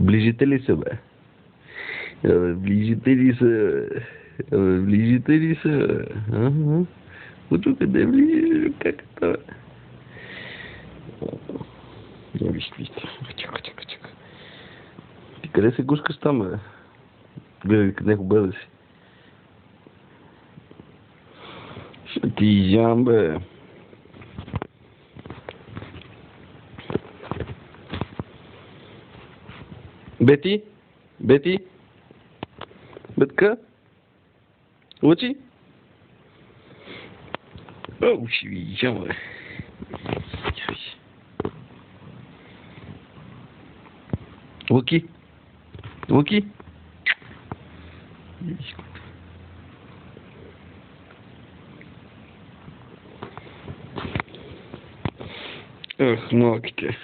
Ближите ли са, бе? Ближите ли са? Ближите ли са? Ага. От къде ближи? Как е това? Не виж, чакай. Ти къде се гушкаш там, бе? Гледай къде него бъде си. Ще ти изям, бе. Бети? Бетка? Лъчи? О, ще ви изям, бе. Лъки? Ах, малките.